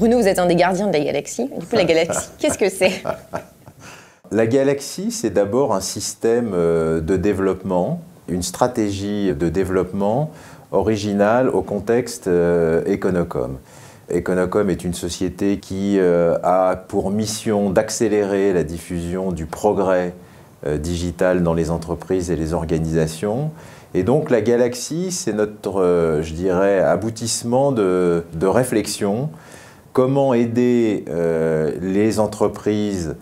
Bruno, vous êtes un des gardiens de la galaxie. Du coup, la galaxie, qu'est-ce que c'est? La galaxie, c'est d'abord un système de développement, une stratégie de développement originale au contexte Econocom. Econocom est une société qui a pour mission d'accélérer la diffusion du progrès digital dans les entreprises et les organisations. Et donc la galaxie, c'est notre, je dirais, aboutissement de réflexion. Comment aider les entreprises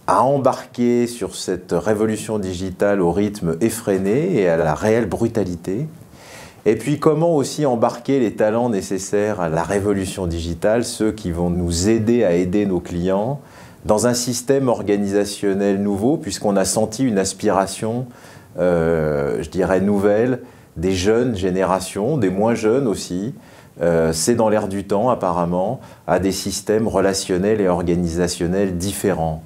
à embarquer sur cette révolution digitale au rythme effréné et à la réelle brutalité. Et puis comment aussi embarquer les talents nécessaires à la révolution digitale, ceux qui vont nous aider à aider nos clients dans un système organisationnel nouveau, puisqu'on a senti une aspiration, je dirais, nouvelle des jeunes générations, des moins jeunes aussi. C'est dans l'air du temps apparemment, à des systèmes relationnels et organisationnels différents.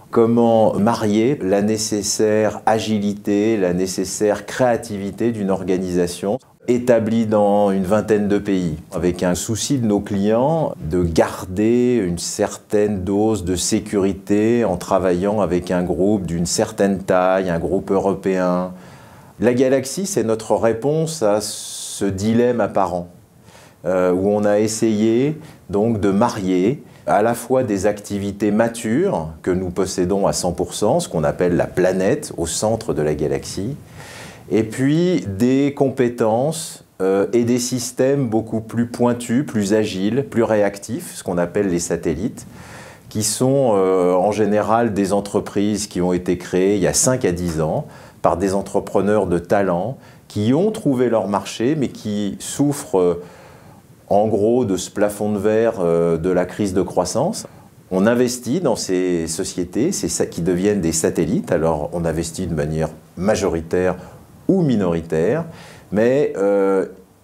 Comment marier la nécessaire agilité, la nécessaire créativité d'une organisation établie dans une vingtaine de pays, avec un souci de nos clients de garder une certaine dose de sécurité en travaillant avec un groupe d'une certaine taille, un groupe européen. La galaxie, c'est notre réponse à ce dilemme apparent. Où on a essayé donc de marier à la fois des activités matures que nous possédons à 100%, ce qu'on appelle la planète au centre de la galaxie, et puis des compétences et des systèmes beaucoup plus pointus, plus agiles, plus réactifs, ce qu'on appelle les satellites, qui sont en général des entreprises qui ont été créées il y a 5 à 10 ans par des entrepreneurs de talent qui ont trouvé leur marché mais qui souffrent en gros de ce plafond de verre de la crise de croissance. On investit dans ces sociétés, c'est ça qui deviennent des satellites. Alors on investit de manière majoritaire ou minoritaire, mais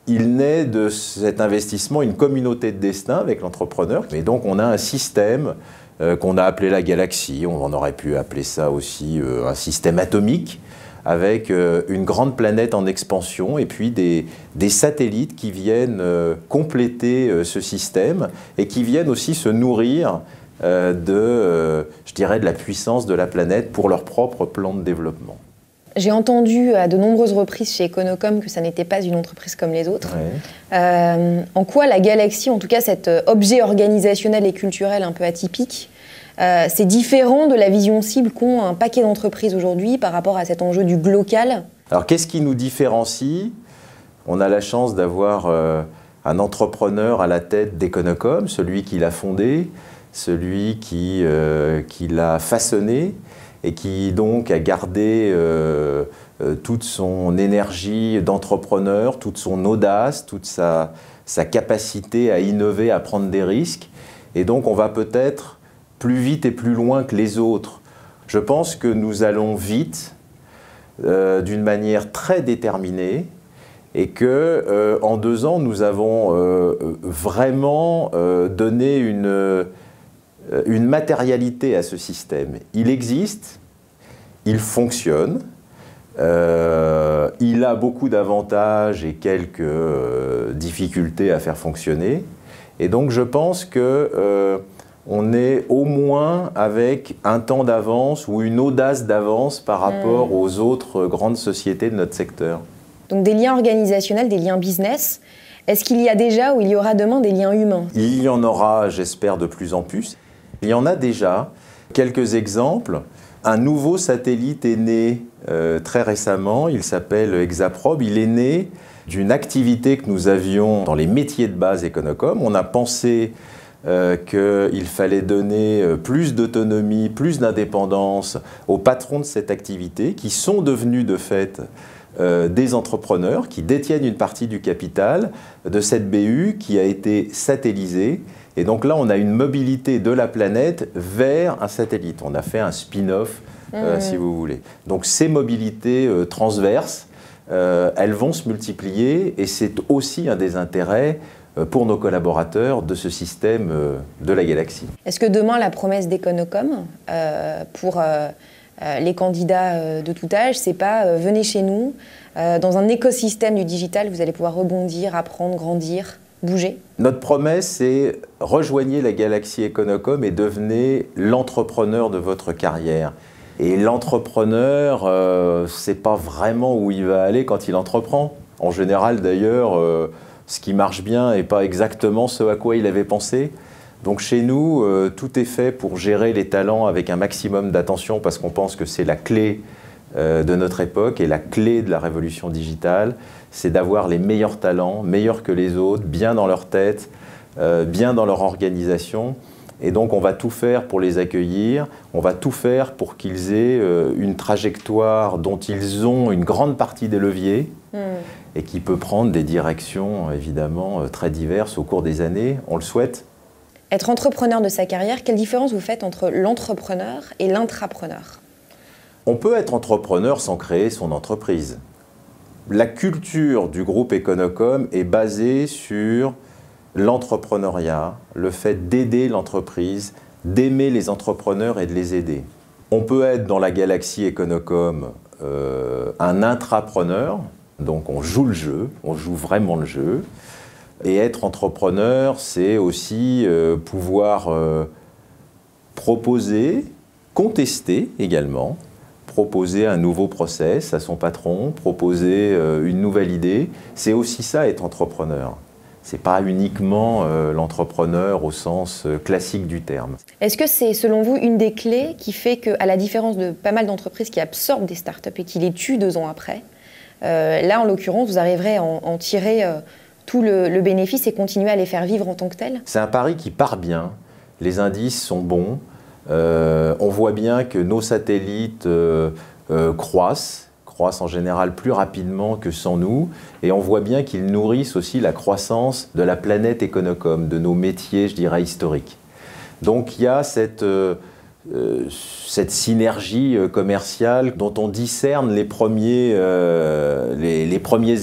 il naît de cet investissement une communauté de destin avec l'entrepreneur. Et donc on a un système qu'on a appelé la galaxie, on aurait pu appeler ça aussi un système atomique, avec une grande planète en expansion et puis des satellites qui viennent compléter ce système et qui viennent aussi se nourrir je dirais, de la puissance de la planète pour leur propre plan de développement. J'ai entendu à de nombreuses reprises chez Econocom que ça n'était pas une entreprise comme les autres. Ouais. En quoi la galaxie, en tout cas cet objet organisationnel et culturel un peu atypique, c'est différent de la vision cible qu'ont un paquet d'entreprises aujourd'hui par rapport à cet enjeu du glocal? Alors qu'est-ce qui nous différencie? On a la chance d'avoir un entrepreneur à la tête d'Econocom, celui qui l'a fondé, celui qui l'a façonné et qui donc a gardé toute son énergie d'entrepreneur, toute son audace, toute sa capacité à innover, à prendre des risques. Et donc on va peut-être plus vite et plus loin que les autres. Je pense que nous allons vite, d'une manière très déterminée, et que en 2 ans, nous avons vraiment donné une matérialité à ce système. Il existe, il fonctionne, il a beaucoup d'avantages et quelques difficultés à faire fonctionner. Et donc je pense que on est au moins avec un temps d'avance ou une audace d'avance par rapport aux autres grandes sociétés de notre secteur. Donc des liens organisationnels, des liens business. Est-ce qu'il y a déjà ou il y aura demain des liens humains? Il y en aura, j'espère, de plus en plus. Il y en a déjà. Quelques exemples. Un nouveau satellite est né très récemment. Il s'appelle Exaprobe. Il est né d'une activité que nous avions dans les métiers de base Econocom. On a pensé qu'il fallait donner plus d'autonomie, plus d'indépendance aux patrons de cette activité qui sont devenus de fait des entrepreneurs qui détiennent une partie du capital de cette BU qui a été satellisée. Et donc là, on a une mobilité de la planète vers un satellite. On a fait un spin-off, si vous voulez. Donc ces mobilités transverses, elles vont se multiplier et c'est aussi un des intérêts pour nos collaborateurs de ce système de la galaxie. Est-ce que demain, la promesse d'Econocom pour les candidats de tout âge, c'est pas venez chez nous, dans un écosystème du digital, vous allez pouvoir rebondir, apprendre, grandir? bouger? Notre promesse, c'est rejoignez la galaxie Econocom et devenez l'entrepreneur de votre carrière. Et l'entrepreneur, c'est pas vraiment où il va aller quand il entreprend. En général, d'ailleurs, ce qui marche bien n'est pas exactement ce à quoi il avait pensé. Donc chez nous, tout est fait pour gérer les talents avec un maximum d'attention parce qu'on pense que c'est la clé de notre époque et la clé de la révolution digitale, c'est d'avoir les meilleurs talents, meilleurs que les autres, bien dans leur tête, bien dans leur organisation. Et donc on va tout faire pour les accueillir, on va tout faire pour qu'ils aient une trajectoire dont ils ont une grande partie des leviers et qui peut prendre des directions évidemment très diverses au cours des années, on le souhaite. Être entrepreneur de sa carrière, quelle différence vous faites entre l'entrepreneur et l'intrapreneur? On peut être entrepreneur sans créer son entreprise. La culture du groupe Econocom est basée sur l'entrepreneuriat, le fait d'aider l'entreprise, d'aimer les entrepreneurs et de les aider. On peut être dans la galaxie Econocom un intrapreneur, donc on joue le jeu, on joue vraiment le jeu. Et être entrepreneur, c'est aussi pouvoir proposer, contester également, proposer un nouveau process à son patron, proposer une nouvelle idée. C'est aussi ça être entrepreneur. Ce n'est pas uniquement l'entrepreneur au sens classique du terme. Est-ce que c'est, selon vous, une des clés qui fait qu'à la différence de pas mal d'entreprises qui absorbent des startups et qui les tuent 2 ans après, là, en l'occurrence, vous arriverez à en tirer tout le bénéfice et continuer à les faire vivre en tant que tels? C'est un pari qui part bien. Les indices sont bons. On voit bien que nos satellites croissent en général plus rapidement que sans nous, et on voit bien qu'ils nourrissent aussi la croissance de la planète Econocom, de nos métiers, je dirais, historiques. Donc il y a cette synergie commerciale dont on discerne les premiers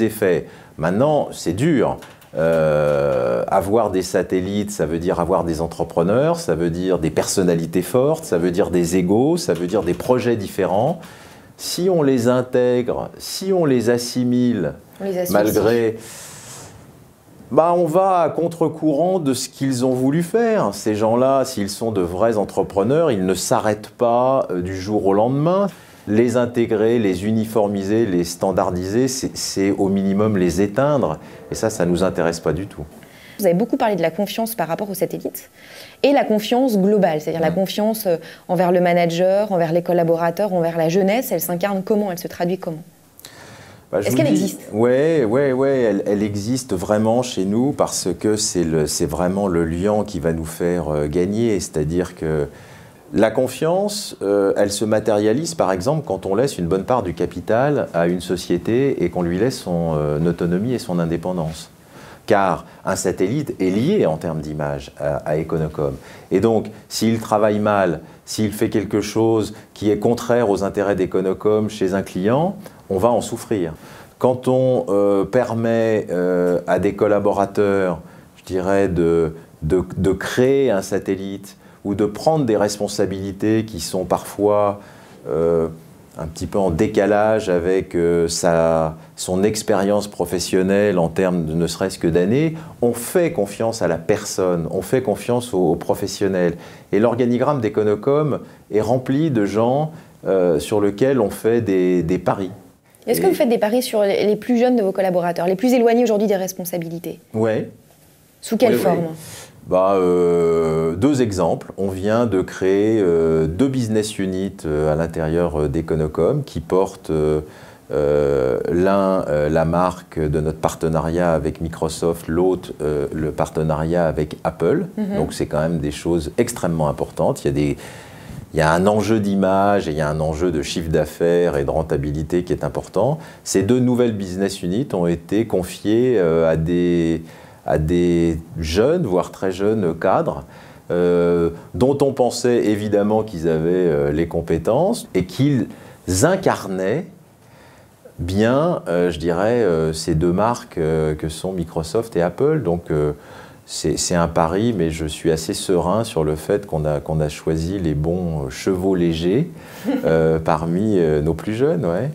effets. Maintenant, c'est dur. Avoir des satellites, ça veut dire avoir des entrepreneurs, ça veut dire des personnalités fortes, ça veut dire des égos, ça veut dire des projets différents. Si on les intègre, si on les assimile, malgré... on va à contre-courant de ce qu'ils ont voulu faire. Ces gens-là, s'ils sont de vrais entrepreneurs, ils ne s'arrêtent pas du jour au lendemain. Les intégrer, les uniformiser, les standardiser, c'est au minimum les éteindre. Et ça ne nous intéresse pas du tout. Vous avez beaucoup parlé de la confiance par rapport aux satellites et la confiance globale, c'est-à-dire la confiance envers le manager, envers les collaborateurs, envers la jeunesse. Elle s'incarne comment? Elle se traduit comment? Est-ce qu'elle existe? Oui, elle existe vraiment chez nous parce que c'est vraiment le liant qui va nous faire gagner. C'est-à-dire que la confiance, elle se matérialise par exemple quand on laisse une bonne part du capital à une société et qu'on lui laisse son autonomie et son indépendance. Car un satellite est lié en termes d'image à Econocom. Et donc, s'il travaille mal, s'il fait quelque chose qui est contraire aux intérêts d'Econocom chez un client, on va en souffrir. Quand on permet à des collaborateurs, je dirais, de créer un satellite ou de prendre des responsabilités qui sont parfois un petit peu en décalage avec son expérience professionnelle en termes de ne serait-ce que d'années, on fait confiance à la personne, on fait confiance aux professionnels. Et l'organigramme d'Econocom est rempli de gens sur lesquels on fait des paris. Est-ce que vous faites des paris sur les plus jeunes de vos collaborateurs, les plus éloignés aujourd'hui des responsabilités? Oui. Sous quelle forme? Deux exemples. On vient de créer 2 business units à l'intérieur d'Econocom qui portent l'un la marque de notre partenariat avec Microsoft, l'autre le partenariat avec Apple. Donc c'est quand même des choses extrêmement importantes. Il y a un enjeu d'image et il y a un enjeu de chiffre d'affaires et de rentabilité qui est important. Ces 2 nouvelles business units ont été confiées à des jeunes, voire très jeunes cadres, dont on pensait évidemment qu'ils avaient les compétences et qu'ils incarnaient bien, je dirais, ces 2 marques que sont Microsoft et Apple. Donc c'est un pari, mais je suis assez serein sur le fait qu'on a choisi les bons chevaux légers parmi nos plus jeunes. Ouais.